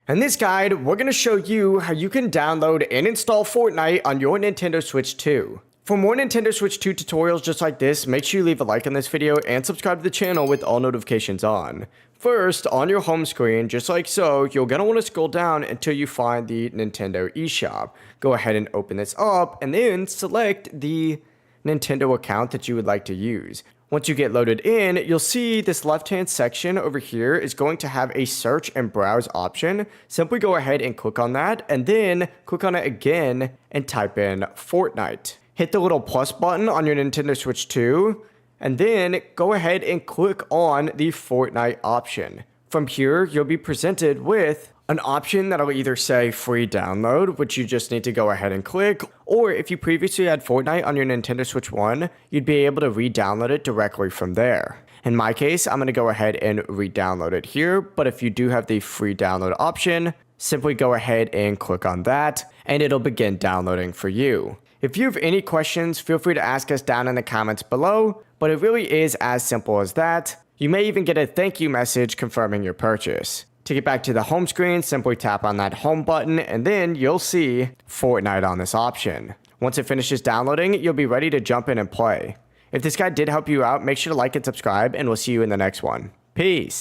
In this guide, we're going to show you how you can download and install Fortnite on your Nintendo Switch 2. For more Nintendo Switch 2 tutorials just like this, make sure you leave a like on this video and subscribe to the channel with all notifications on. First, on your home screen, just like so, you're going to want to scroll down until you find the Nintendo eShop. Go ahead and open this up and then select the Nintendo account that you would like to use. Once you get loaded in, you'll see this left-hand section over here is going to have a search and browse option. Simply go ahead and click on that and then click on it again and type in Fortnite. Hit the little plus button on your Nintendo Switch 2 and then go ahead and click on the Fortnite option. From here, you'll be presented with an option that'll either say free download, which you just need to go ahead and click, or if you previously had Fortnite on your Nintendo Switch 1, you'd be able to re-download it directly from there. In my case, I'm going to go ahead and re-download it here, but if you do have the free download option, simply go ahead and click on that, and it'll begin downloading for you. If you have any questions, feel free to ask us down in the comments below, but it really is as simple as that. You may even get a thank you message confirming your purchase. To get back to the home screen, simply tap on that home button and then you'll see Fortnite on this option. Once it finishes downloading, you'll be ready to jump in and play. If this guide did help you out, make sure to like and subscribe and we'll see you in the next one. Peace!